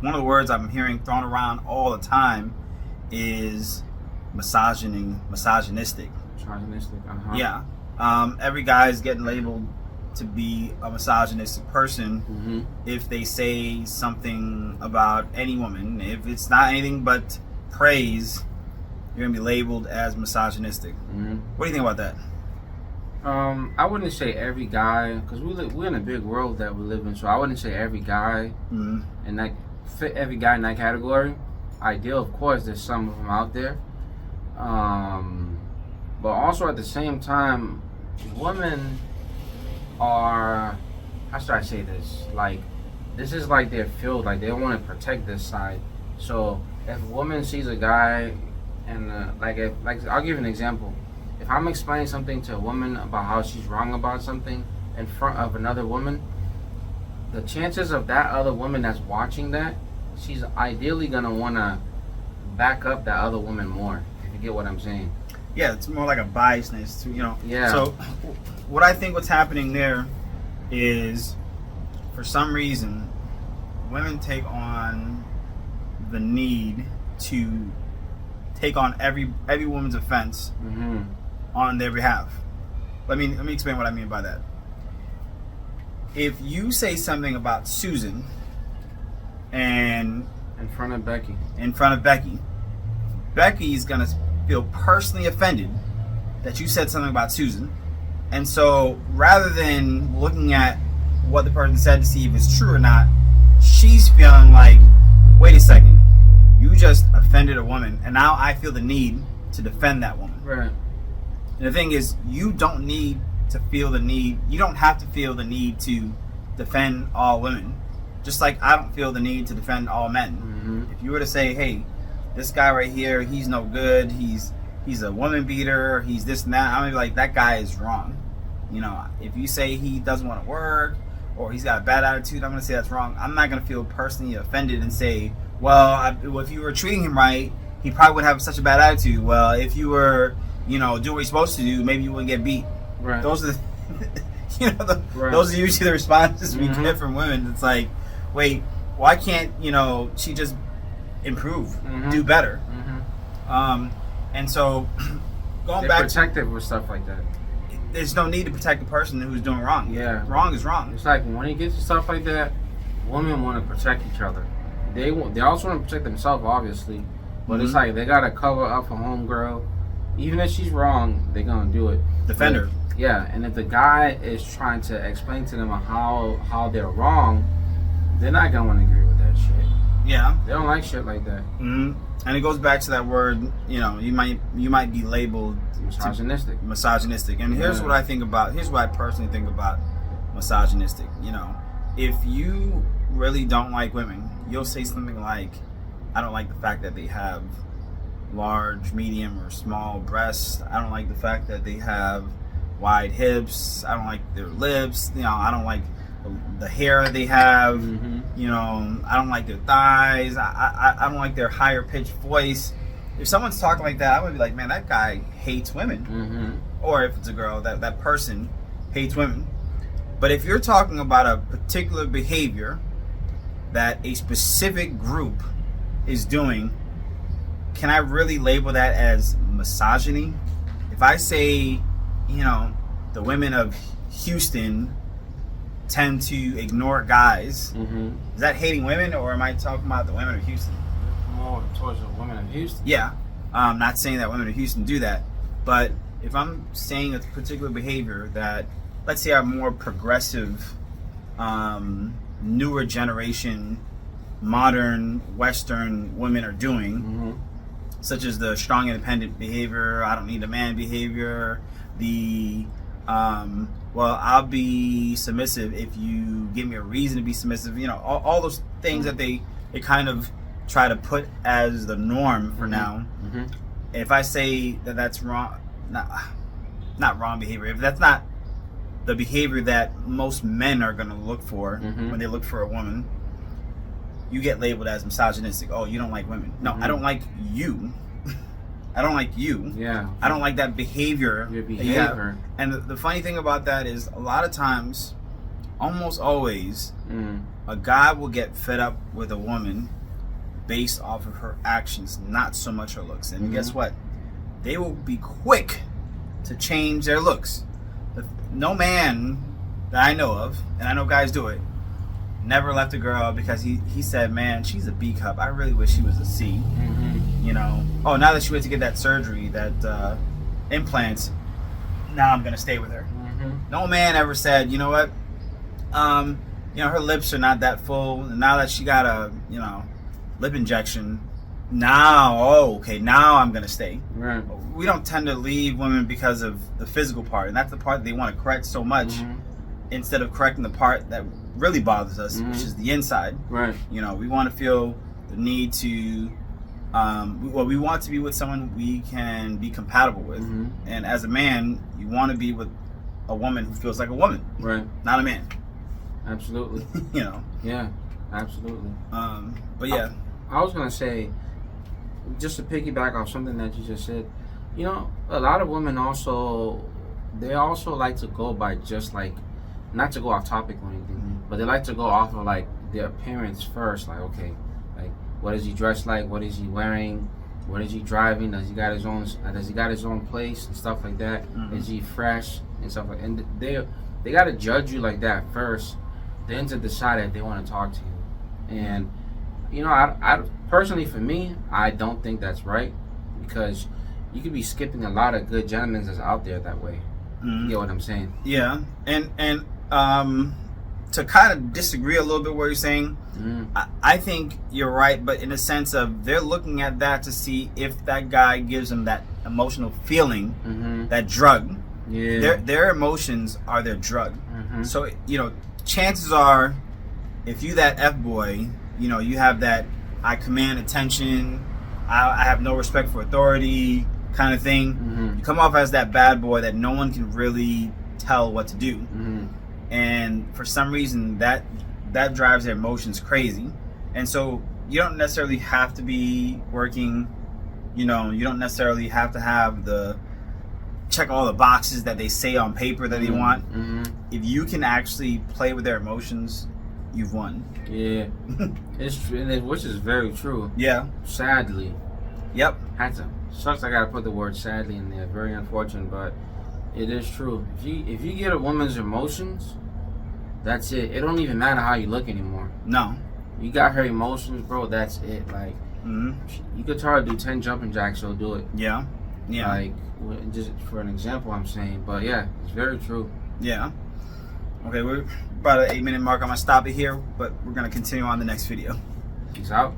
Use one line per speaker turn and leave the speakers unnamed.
one of the words I'm hearing thrown around all the time is misogynistic.
Misogynistic.
Yeah. Every guy is getting labeled to be a misogynistic person if they say something about any woman. If it's not anything but praise, you're gonna be labeled as misogynistic. What do you think about that?
I wouldn't say every guy, because we're in a big world that we live in, so I wouldn't say every guy and that fit every guy in that category. Ideal, of course, there's some of them out there, but also at the same time, women are, how should I say this? Like, this is like their field. Like, they want to protect this side. So if a woman sees a guy, and I'll give you an example. If I'm explaining something to a woman about how she's wrong about something in front of another woman, the chances of that other woman that's watching that, she's ideally gonna wanna back up that other woman more. If you get what I'm saying?
Yeah, it's more like a biasness, you know.
Yeah.
So, what I think what's happening there is, for some reason, women take on the need to take on every woman's offense on their behalf. Let me explain what I mean by that. If you say something about Susan and
in front of Becky,
Becky's gonna feel personally offended that you said something about Susan, and so rather than looking at what the person said to see if it's true or not, she's feeling like, wait a second, you just offended a woman, and now I feel the need to defend that woman.
Right.
And the thing is, you don't need to feel the need. You don't have to feel the need to defend all women. Just like I don't feel the need to defend all men. If you were to say, hey, this guy right here, he's no good. He's a woman beater. He's this and that. I'm gonna be like, that guy is wrong. You know, if you say he doesn't want to work or he's got a bad attitude, I'm gonna say that's wrong. I'm not gonna feel personally offended and say, well, if you were treating him right, he probably wouldn't have such a bad attitude. Well, if you were, doing what you're supposed to do, maybe you wouldn't get beat.
Right.
Those are the, those are usually the responses we get from women. It's like, wait, why can't, she just improve, do better? And so going back to
protective with stuff like that.
There's no need to protect the person who's doing wrong.
Yeah.
Wrong is wrong.
It's like when it gets to stuff like that, women want to protect each other. They also want to protect themselves, obviously. But it's like they got to cover up for homegirl. Even if she's wrong, they're going to do it.
Defend her.
Yeah, and if the guy is trying to explain to them how they're wrong, they're not going to want to agree with that shit.
Yeah.
They don't like shit like that.
And it goes back to that word, you might be labeled misogynistic. And here's what I personally think about misogynistic. If you really don't like women, you'll say something like, I don't like the fact that they have large, medium, or small breasts. I don't like the fact that they have wide hips. I don't like their lips. I don't like the hair they have. I don't like their thighs. I don't like their higher pitched voice. If someone's talking like that, I would be like, man, that guy hates women. Or if it's a girl, that person hates women. But if you're talking about a particular behavior that a specific group is doing, can I really label that as misogyny? If I say, the women of Houston tend to ignore guys, is that hating women, or am I talking about the women of Houston?
More towards the women of Houston.
Yeah. I'm not saying that women of Houston do that, but if I'm saying a particular behavior that, let's say, our more progressive, newer generation, modern Western women are doing, such as the strong independent behavior, I don't need a man behavior, the I'll be submissive if you give me a reason to be submissive, all those things that they kind of try to put as the norm for now. If I say that that's wrong, not wrong behavior, if that's not the behavior that most men are going to look for when they look for a woman, you get labeled as misogynistic. Oh, you don't like women. No, I don't like you. I don't like you.
Yeah.
I don't like that behavior.
Your behavior.
And the funny thing about that is, a lot of times, almost always, a guy will get fed up with a woman based off of her actions, not so much her looks. And guess what? They will be quick to change their looks. No man that I know of, and I know guys do it, never left a girl because he said, man, she's a B cup. I really wish she was a C. You know, oh, now that she went to get that surgery, that implants, now I'm gonna stay with her. No man ever said, you know what, you know, her lips are not that full. Now that she got a, you know, lip injection, now, oh, okay, now I'm gonna stay.
Right.
We don't tend to leave women because of the physical part, and that's the part that they want to correct so much, instead of correcting the part that really bothers us, which is the inside.
Right.
You know, we want to feel the need to, we want to be with someone we can be compatible with, and as a man, you want to be with a woman who feels like a woman,
right?
Not a man.
Absolutely.
You know.
Yeah. Absolutely.
But yeah,
I was gonna say, just to piggyback off something that you just said, you know, a lot of women they also like to go by just like, not to go off topic or anything, but they like to go off of like their appearance first. Like, okay, like what is he dressed like? What is he wearing? What is he driving? Does he got his own place and stuff like that? Is he fresh and stuff like? And they got to judge you like that first, then to decide if they want to talk to you. And you know, I personally, for me, I don't think that's right, because you could be skipping a lot of good gentlemen that's out there that way. You get what I'm saying?
Yeah, and to kind of disagree a little bit what you're saying, I think you're right, but in a sense of they're looking at that to see if that guy gives them that emotional feeling, that drug. Yeah. Their emotions are their drug. So, you know, chances are, if you that F-boy, you know, you have that I command attention, I have no respect for authority kind of thing. You come off as that bad boy that no one can really tell what to do. And for some reason that drives their emotions crazy. And so you don't necessarily have to be working, you know, you don't necessarily have to have check all the boxes that they say on paper that they want. If you can actually play with their emotions, you've won. Yeah.
It's true, which is very true.
Yeah.
Sadly.
Yep.
Sucks I gotta put the word sadly in there. Very unfortunate, but it is true. If you get a woman's emotions, that's it. It don't even matter how you look anymore.
No.
You got her emotions, bro, that's it. Like, you could try to do 10 jumping jacks, she'll do it.
Yeah. Yeah.
Like, just for an example, I'm saying. But yeah, it's very true.
Yeah. Okay, we're about an 8-minute mark. I'm going to stop it here, but we're going to continue on the next video.
Peace out.